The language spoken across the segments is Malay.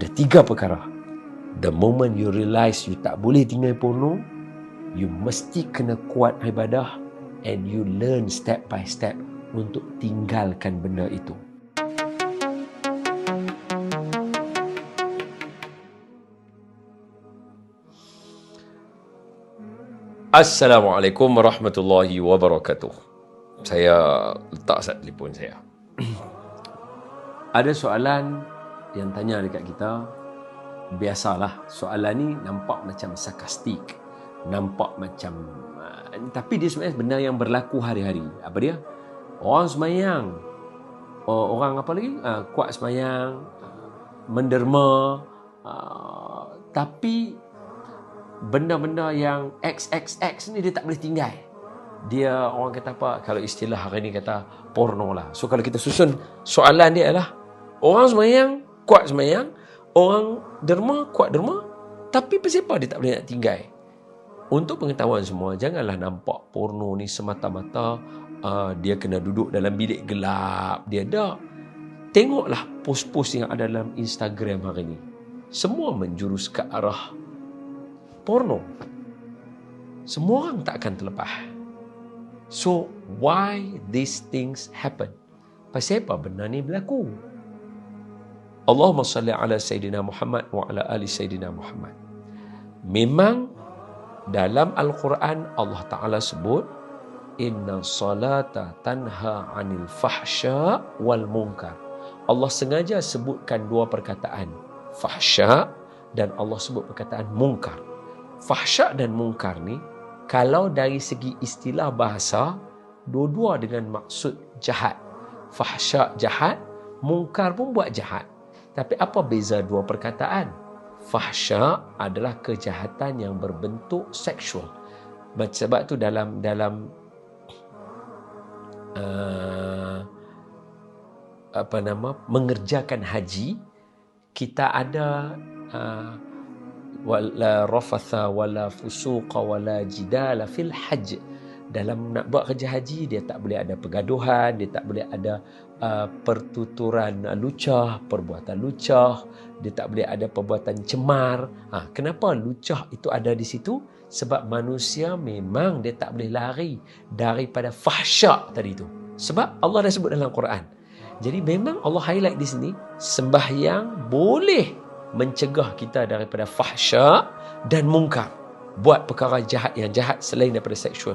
Ada 3 perkara. The moment you realise you tak boleh tinggal porno, you mesti kena kuat ibadah and you learn step by step untuk tinggalkan benda itu. Assalamualaikum warahmatullahi wabarakatuh. Saya letak sat telefon saya. Ada soalan yang tanya dekat kita. Biasalah, soalan ni nampak macam sarkastik, nampak macam tapi dia sebenarnya benda yang berlaku hari-hari. Apa dia? Orang semayang, orang apa lagi? Kuat semayang, menderma, tapi benda-benda yang XXX ni dia tak boleh tinggal. Dia, orang kata apa, kalau istilah hari ni kata porno lah. So kalau kita susun soalan dia adalah orang semayang, kuat semayang, orang derma, kuat derma, tapi pasal apa dia tak boleh nak tinggal? Untuk pengetahuan semua, janganlah nampak porno ni semata-mata dia kena duduk dalam bilik gelap. Dia dah. Tengoklah post-post yang ada dalam Instagram hari ni. Semua menjurus ke arah porno. Semua orang tak akan terlepas. So, why these things happen? Pasal apa benda ni berlaku? Allahumma salli ala Sayyidina Muhammad wa ala ali Sayyidina Muhammad. Memang dalam Al-Quran Allah Ta'ala sebut, Inna salata tanha anil fahsya wal munkar. Allah sengaja sebutkan 2 perkataan, fahsya, dan Allah sebut perkataan munkar. Fahsya dan munkar ni, kalau dari segi istilah bahasa, dua-dua dengan maksud jahat. Fahsya jahat, munkar pun buat jahat. Tapi apa beza 2 perkataan? Fahsya adalah kejahatan yang berbentuk seksual. Sebab tu dalam mengerjakan haji, kita ada wala rafatha wala fusuqa wala jidala fil hajj. Dalam nak buat kerja haji, dia tak boleh ada pergaduhan, dia tak boleh ada pertuturan lucah, perbuatan lucah, dia tak boleh ada perbuatan cemar. Kenapa lucah itu ada di situ? Sebab manusia memang dia tak boleh lari daripada fahsya tadi itu. Sebab Allah dah sebut dalam Quran. Jadi memang Allah highlight di sini, sembahyang boleh mencegah kita daripada fahsya dan munkar, buat perkara jahat yang jahat selain daripada seksual.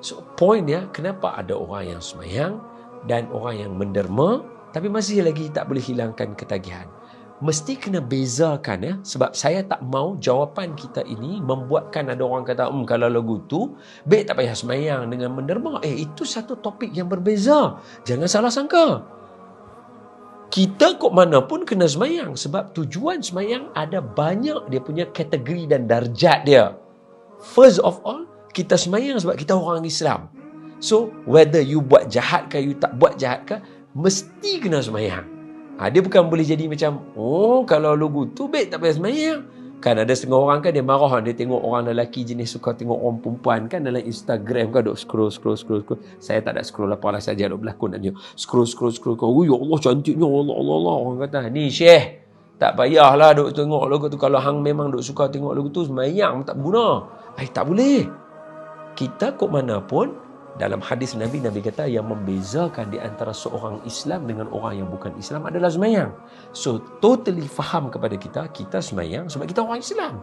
So point dia, kenapa ada orang yang sembahyang dan orang yang menderma tapi masih lagi tak boleh hilangkan ketagihan? Mesti kena bezakan ya, sebab saya tak mau jawapan kita ini membuatkan ada orang kata kalau lagu tu baik tak payah sembahyang dengan menderma. Itu satu topik yang berbeza. Jangan salah sangka. Kita kok mana pun kena semayang, sebab tujuan semayang ada banyak dia punya kategori dan darjat dia. First of all, kita semayang sebab kita orang Islam. So, whether you buat jahat ke, you tak buat jahat ke, mesti kena semayang. Dia bukan boleh jadi macam, kalau logo tu baik tak payah semayang. Kan ada setengah orang kan dia marah, dia tengok orang lelaki jenis suka tengok orang perempuan kan dalam Instagram kan, duk scroll. Saya tak ada scroll apalah saja, duk berlakon dan dia scroll. Oh ya Allah cantiknya, Allah. Orang kata, ni Syekh, tak payahlah duk tengok logo tu. Kalau hang memang duk suka tengok logo tu, semayang tak berguna. Tak boleh. Kita kok mana pun, dalam hadis Nabi kata yang membezakan di antara seorang Islam dengan orang yang bukan Islam adalah semayang. So, totally faham kepada kita semayang sebab kita orang Islam.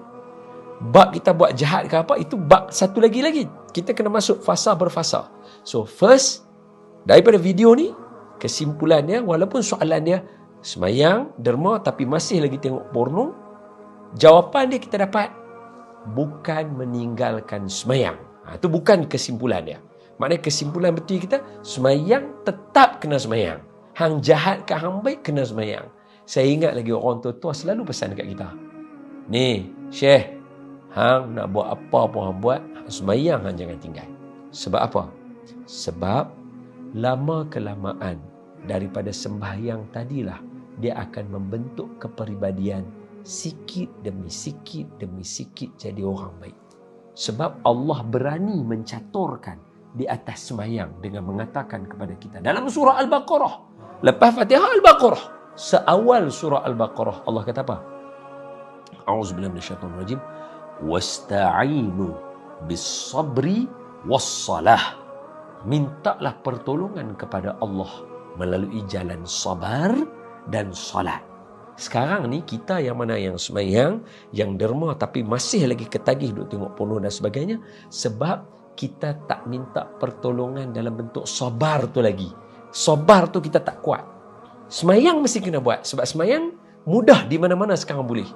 Bab kita buat jahat ke apa, itu bab satu lagi. Kita kena masuk fasa berfasa. So, first, daripada video ni, kesimpulannya, walaupun soalan dia semayang, derma tapi masih lagi tengok porno, jawapan dia kita dapat, bukan meninggalkan semayang. Itu bukan kesimpulan dia. Maknanya kesimpulan betul kita, semayang tetap kena semayang. Hang jahat ke hang baik kena semayang. Saya ingat lagi orang tua-tua selalu pesan dekat kita, ni Syekh, hang nak buat apa pun hang buat, semayang hang jangan tinggal. Sebab apa? Sebab lama kelamaan daripada sembahyang tadilah dia akan membentuk kepribadian sikit demi sikit jadi orang baik. Sebab Allah berani mencaturkan di atas sembahyang dengan mengatakan kepada kita dalam surah Al-Baqarah, lepas Fatihah Al-Baqarah, Seawal surah Al-Baqarah, Allah kata apa? A'udzubillahi minasyaitonirrajim. Wasta'inu bis-sabri was-salah. Mintalah pertolongan kepada Allah melalui jalan sabar dan salat. Sekarang ni kita yang mana yang semayang, yang derma tapi masih lagi ketagih duk tengok porno dan sebagainya, sebab kita tak minta pertolongan dalam bentuk sabar tu lagi. Sabar tu kita tak kuat. Semayang mesti kena buat, sebab semayang mudah di mana-mana sekarang boleh.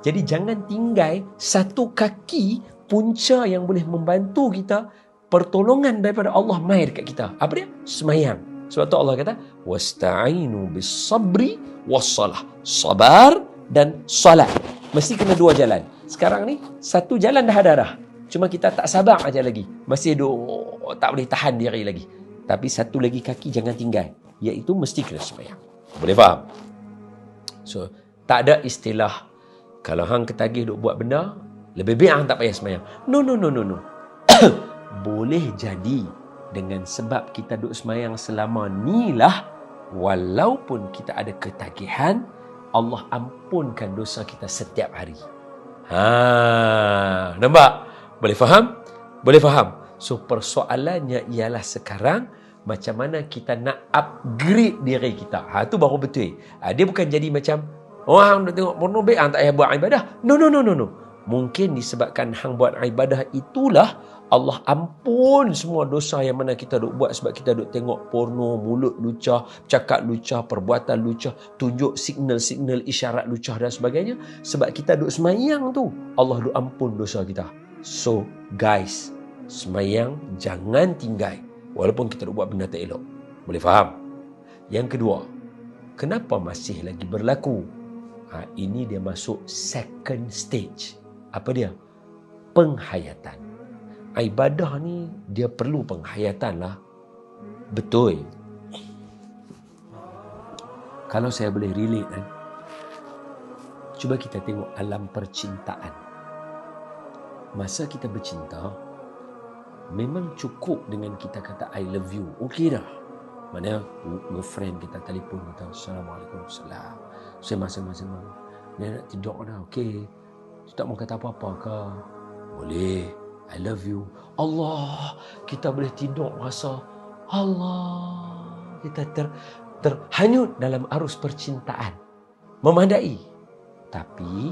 Jadi jangan tinggal satu kaki punca yang boleh membantu kita, pertolongan daripada Allah mai dekat kita. Apa dia? Semayang. Sebab tu Allah kata, wasta'inu bis-sabri was-salah. Sabar dan salat. Mesti kena dua jalan. Sekarang ni satu jalan dah ada dah. Cuma kita tak sabar aja lagi. Masih tak boleh tahan diri lagi. Tapi satu lagi kaki jangan tinggal, iaitu mesti kena semayang. Boleh faham? So, tak ada istilah kalau hang ketagih duk buat benda, lebih baik hang tak payah semayang. No. Boleh jadi dengan sebab kita duk semayang selama ni lah, walaupun kita ada ketagihan, Allah ampunkan dosa kita setiap hari. Nampak? Boleh faham? Boleh faham? So persoalannya ialah sekarang macam mana kita nak upgrade diri kita. Tu baru betul. Dia bukan jadi macam hang nak tengok porno baik, hang tak payah buat ibadah. No. Mungkin disebabkan hang buat ibadah itulah Allah ampun semua dosa yang mana kita duk buat sebab kita duk tengok porno, mulut lucah, cakap lucah, perbuatan lucah, tunjuk signal-signal isyarat lucah dan sebagainya. Sebab kita duk semayang tu, Allah duk ampun dosa kita. So guys, semayang jangan tinggal walaupun kita duk buat benda tak elok. Boleh faham? Yang kedua, kenapa masih lagi berlaku? Ini dia masuk second stage. Apa dia? Penghayatan. Ibadah ni dia perlu penghayatan lah. Betul. Kalau saya boleh relate kan, cuba kita tengok alam percintaan. Masa kita bercinta, memang cukup dengan kita kata I love you. Okey dah. Mana girlfriend kita telefon kita, Assalamualaikum, salam. Saya masing-masing dia nak tidur dah. Okey. Dia tak mau kata apa-apa ke? Boleh. I love you. Allah, kita boleh tidur rasa Allah. Kita terhanyut dalam arus percintaan. Memadai. Tapi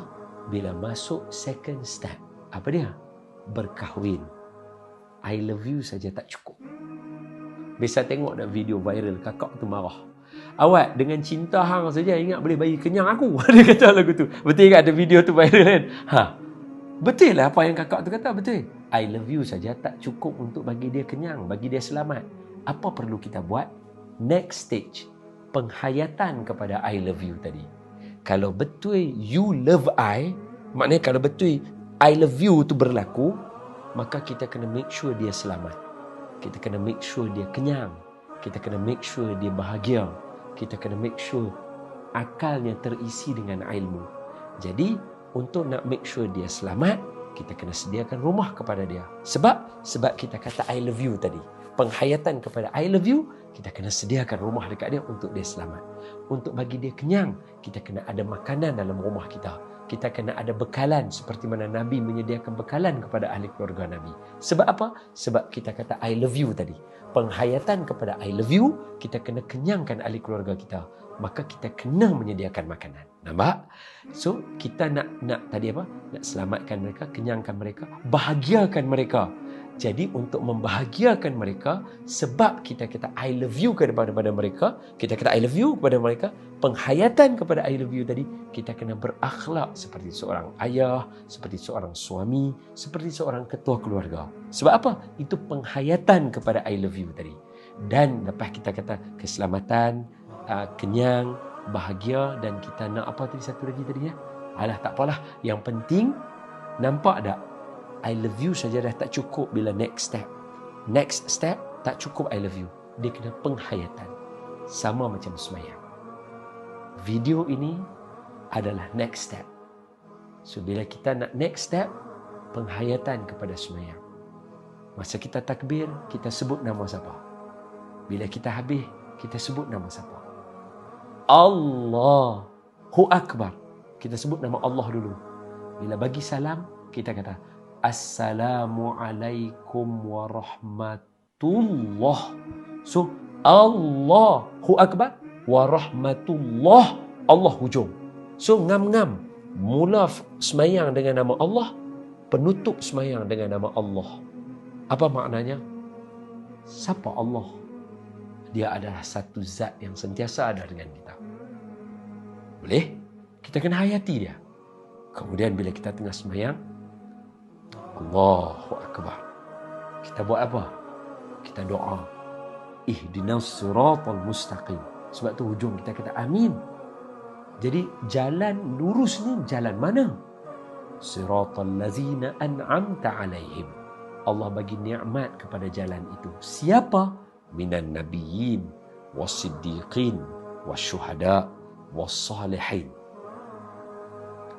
bila masuk second step, apa dia? Berkahwin. I love you saja tak cukup. Biasa tengok dah video viral, kakak tu marah. Awak dengan cinta hang saja ingat boleh bagi kenyang aku. Dia kata lagu tu. Betul ke ada video tu viral kan? Betul lah apa yang kakak tu kata, betul. I love you saja tak cukup untuk bagi dia kenyang, bagi dia selamat. Apa perlu kita buat? Next stage, penghayatan kepada I love you tadi. Kalau betul you love I, maknanya kalau betul I love you tu berlaku, maka kita kena make sure dia selamat. Kita kena make sure dia kenyang. Kita kena make sure dia bahagia. Kita kena make sure akalnya terisi dengan ilmu. Jadi, untuk nak make sure dia selamat, kita kena sediakan rumah kepada dia. Sebab kita kata I love you tadi. Penghayatan kepada I love you, kita kena sediakan rumah dekat dia untuk dia selamat. Untuk bagi dia kenyang, kita kena ada makanan dalam rumah kita. Kita kena ada bekalan seperti mana Nabi menyediakan bekalan kepada ahli keluarga Nabi. Sebab apa? Sebab kita kata I love you tadi. Penghayatan kepada I love you, kita kena kenyangkan ahli keluarga kita. Maka kita kena menyediakan makanan. Nampak? So, kita nak tadi apa? Nak selamatkan mereka, kenyangkan mereka, bahagiakan mereka. Jadi, untuk membahagiakan mereka, sebab kita kata I love you kepada mereka, kita kata I love you kepada mereka, penghayatan kepada I love you tadi, kita kena berakhlak seperti seorang ayah, seperti seorang suami, seperti seorang ketua keluarga. Sebab apa? Itu penghayatan kepada I love you tadi. Dan lepas kita kata keselamatan, kenyang, bahagia, dan kita nak apa tadi satu lagi tadi ya? Alah, tak apalah. Yang penting, nampak tak? I love you saja dah tak cukup bila next step. Next step tak cukup I love you. Dia kena penghayatan. Sama macam semayang. Video ini adalah next step. So bila kita nak next step, penghayatan kepada semayang. Masa kita takbir, kita sebut nama siapa. Bila kita habis, kita sebut nama siapa. Allahu Akbar. Kita sebut nama Allah dulu. Bila bagi salam, kita kata Assalamualaikum warahmatullah. So, Allahu Akbar warahmatullah. Allah hujung. So, ngam-ngam. Mula semayang dengan nama Allah, penutup semayang dengan nama Allah. Apa maknanya? Siapa Allah? Dia adalah satu zat yang sentiasa ada dengan kita. Boleh? Kita kena hayati dia. Kemudian bila kita tengah semayang, Allahu Akbar. Kita buat apa? Kita doa. Ihdinas siratal mustaqim. Sebab tu hujung kita kata amin. Jadi jalan lurus ni jalan mana? Siratal ladzina an'amta alaihim. Allah bagi nikmat kepada jalan itu. Siapa? Minan nabiyyin was-siddiqin wasyuhada was-salihin.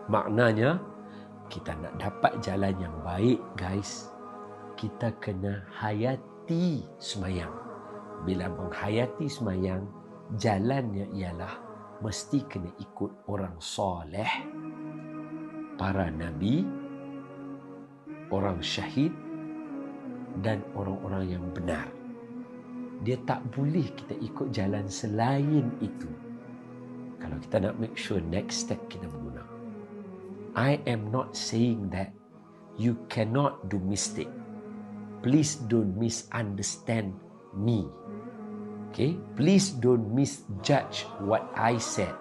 Maknanya kita nak dapat jalan yang baik, guys, kita kena hayati semayang. Bila menghayati semayang, jalannya ialah mesti kena ikut orang soleh, para nabi, orang syahid dan orang-orang yang benar. Dia tak boleh kita ikut jalan selain itu. Kalau kita nak make sure next step kita berguna. I am not saying that you cannot do mistake. Please don't misunderstand me. Okay? Please don't misjudge what I said.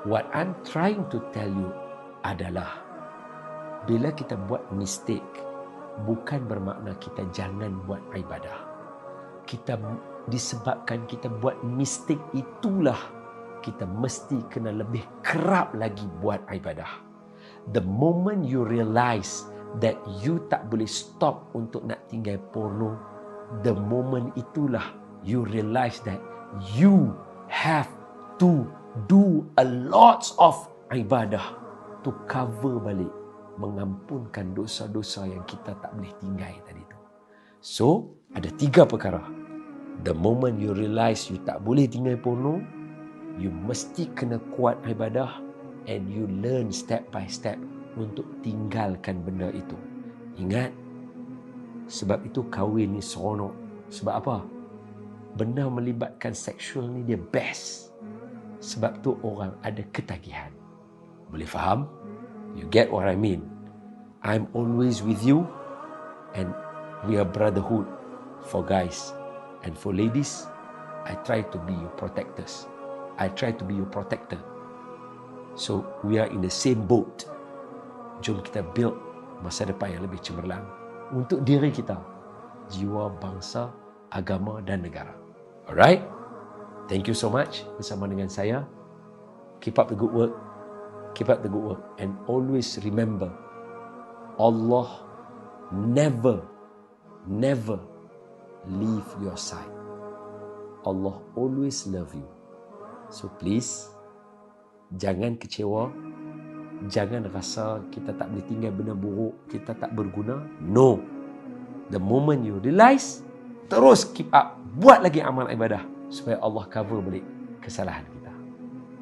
What I'm trying to tell you adalah bila kita buat mistake, bukan bermakna kita jangan buat ibadah. Kita disebabkan kita buat mistake itulah kita mesti kena lebih kerap lagi buat ibadah. The moment you realize that you tak boleh stop untuk nak tinggal porno, the moment itulah you realize that you have to do a lot of ibadah to cover balik, mengampunkan dosa-dosa yang kita tak boleh tinggal tadi tu. So, ada 3 perkara. The moment you realize you tak boleh tinggal porno, you mesti kena kuat ibadah and you learn step by step untuk tinggalkan benda itu. Ingat, sebab itu kahwin ni seronok. Sebab apa? Benda melibatkan seksual ni dia best. Sebab tu orang ada ketagihan. Boleh faham? You get what I mean? I'm always with you and we are brotherhood for guys. And for ladies, I try to be your protectors. I try to be your protector. So, we are in the same boat. Jom kita build masa depan yang lebih cemerlang untuk diri kita, jiwa, bangsa, agama dan negara. Alright? Thank you so much bersama dengan saya. Keep up the good work. Keep up the good work. And always remember, Allah never leave your side. Allah always love you. So please, jangan kecewa. Jangan rasa kita tak boleh tinggal benda buruk, kita tak berguna. No. The moment you realize, terus keep up. Buat lagi amal ibadah supaya Allah cover balik kesalahan kita.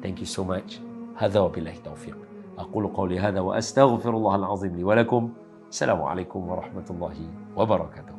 Thank you so much. Hadza wa billahi taufiq. Aqulu qawli hadza wa astaghfirullahal azim li wa lakum. Assalamualaikum warahmatullahi wabarakatuh.